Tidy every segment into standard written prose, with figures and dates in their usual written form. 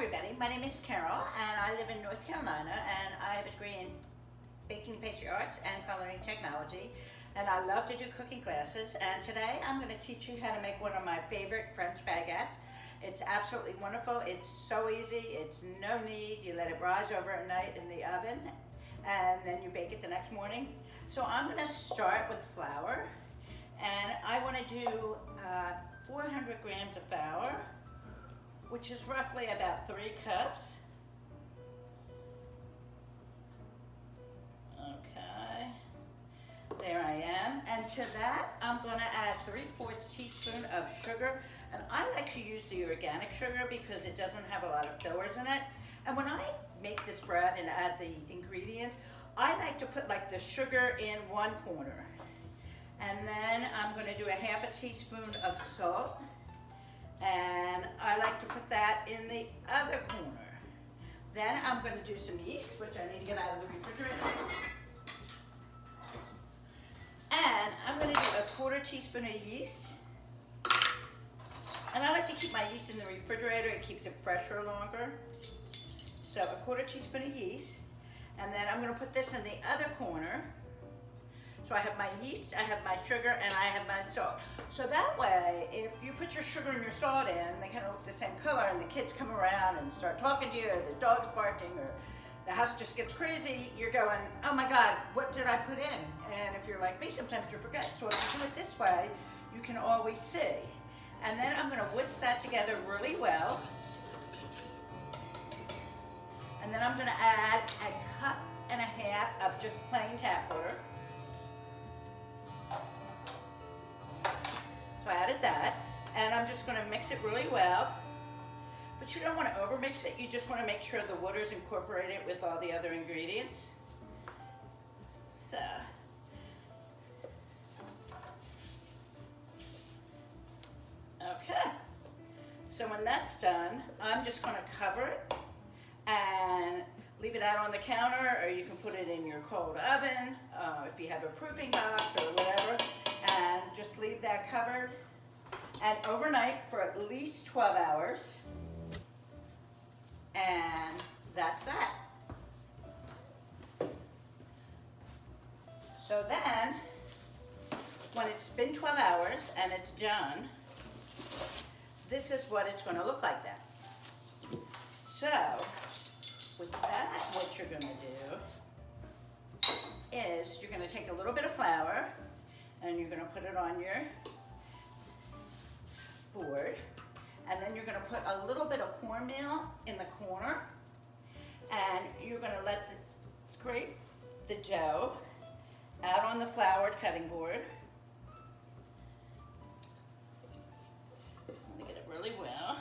everybody, my name is Carol and I live in North Carolina and I have a degree in baking and pastry arts and culinary technology, and I love to do cooking classes, and today I'm going to teach you how to make one of my favorite French baguettes. It's absolutely wonderful, it's so easy, it's no need, you let it rise overnight in the oven and then you bake it the next morning. So I'm going to start with flour, and I want to do 400 grams of flour, which is roughly about 3 cups. Okay, there I am. And to that, I'm gonna add 3/4 teaspoon of sugar. And I like to use the organic sugar because it doesn't have a lot of fillers in it. And when I make this bread and add the ingredients, I like to put like the sugar in one corner. And then I'm gonna do a 1/2 teaspoon of salt. And I like to put that in the other corner. Then I'm going to do some yeast, which I need to get out of the refrigerator. And I'm going to do a 1/4 teaspoon of yeast. And I like to keep my yeast in the refrigerator, it keeps it fresher longer. So a 1/4 teaspoon of yeast. And then I'm going to put this in the other corner. So I have my yeast, I have my sugar, and I have my salt. So that way, if you put your sugar and your salt in, they kind of look the same color, and the kids come around and start talking to you, or the dog's barking, or the house just gets crazy, you're going, oh my God, what did I put in? And if you're like me, sometimes you forget. So if you do it this way, you can always see. And then I'm gonna whisk that together really well. And then I'm gonna add 1.5 cups of just plain tap water. So I added that, and I'm just going to mix it really well. But you don't want to overmix it, you just want to make sure the water's incorporated with all the other ingredients. So, okay. So when that's done, I'm just going to cover it and leave it out on the counter, or you can put it in your cold oven, if you have a proofing box or whatever. And just leave that covered and overnight for at least 12 hours. And that's that. So then, when it's been 12 hours and it's done, this is what it's going to look like then. So, with that, what you're going to do is you're going to take a little bit of flour, and you're going to put it on your board, and then you're going to put a little bit of cornmeal in the corner, and you're going to scrape the dough out on the floured cutting board. I'm going to get it really well.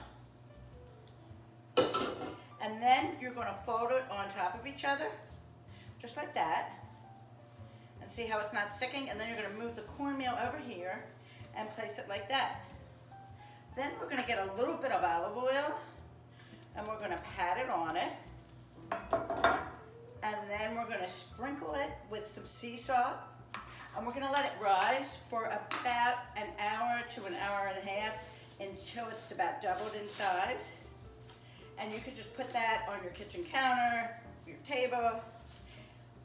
And then you're going to fold it on top of each other, just like that. And see how it's not sticking? And then you're going to move the cornmeal over here and place it like that. Then we're going to get a little bit of olive oil, and we're going to pat it on it. And then we're going to sprinkle it with some sea salt. And we're going to let it rise for about an hour to an hour and a half until it's about doubled in size. And you could just put that on your kitchen counter, your table,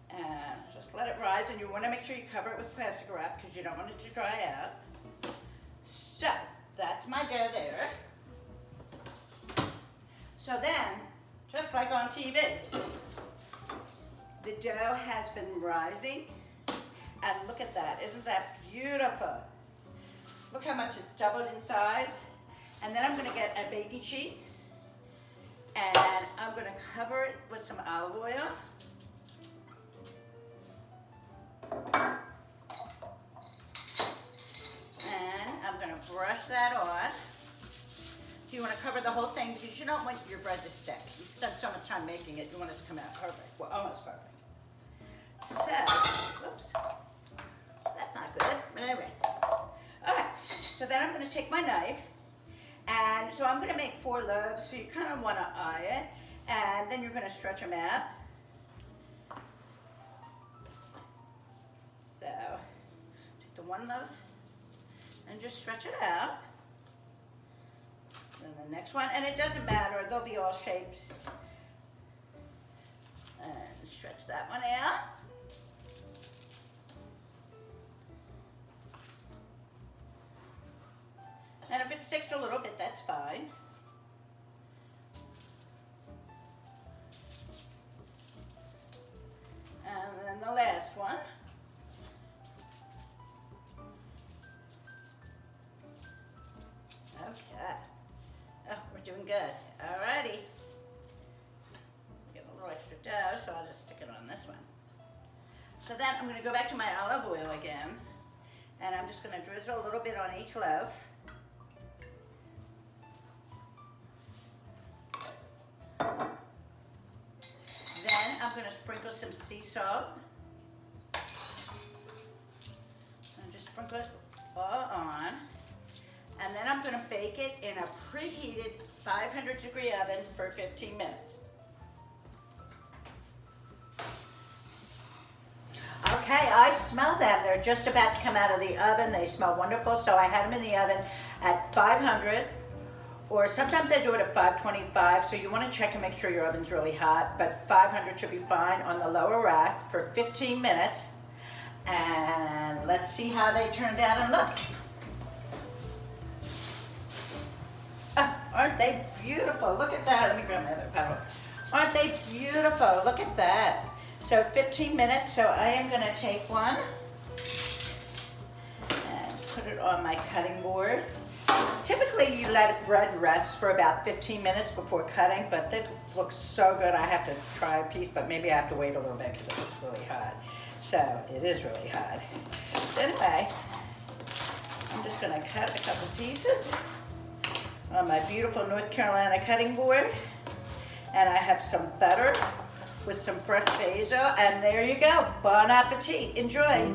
and just let it rise. And you want to make sure you cover it with plastic wrap because you don't want it to dry out. So that's my dough there. So then, just like on TV, the dough has been rising, and look at that, isn't that beautiful? Look how much it doubled in size. And then I'm going to get a baking sheet, and I'm going to cover it with some olive oil. And I'm going to brush that on. So you want to cover the whole thing because you don't want your bread to stick. You spend so much time making it, you want it to come out perfect. Well, almost perfect. So, oops, that's not good, but anyway. All right, so then I'm going to take my knife, and so I'm going to make 4 loaves, so you kind of want to eye it, and then you're going to stretch them out. So, take the 1 loaf and just stretch it out. Then the next one, and it doesn't matter, they'll be all shapes. And stretch that one out. And if it sticks a little bit, that's fine. And then the last one. Okay. Oh, we're doing good. Alrighty. Get a little extra dough, so I'll just stick it on this one. So then I'm going to go back to my olive oil again, and I'm just going to drizzle a little bit on each loaf. Then I'm going to sprinkle some sea salt. And just sprinkle it all on. And then I'm going to bake it in a preheated 500-degree oven for 15 minutes. Okay, I smell them. They're just about to come out of the oven. They smell wonderful. So I had them in the oven at 500, or sometimes I do it at 525. So you want to check and make sure your oven's really hot, but 500 should be fine on the lower rack for 15 minutes. And let's see how they turned out and look. Aren't they beautiful? Look at that. Let me grab my other paddle. Aren't they beautiful? Look at that. So 15 minutes, so I am going to take one and put it on my cutting board. Typically you let bread rest for about 15 minutes before cutting, but this looks so good I have to try a piece, but maybe I have to wait a little bit because it looks really hot. So it is really hot. Anyway, I'm just going to cut a couple pieces on my beautiful North Carolina cutting board. And I have some butter with some fresh basil, and there you go. Bon appetit. Enjoy.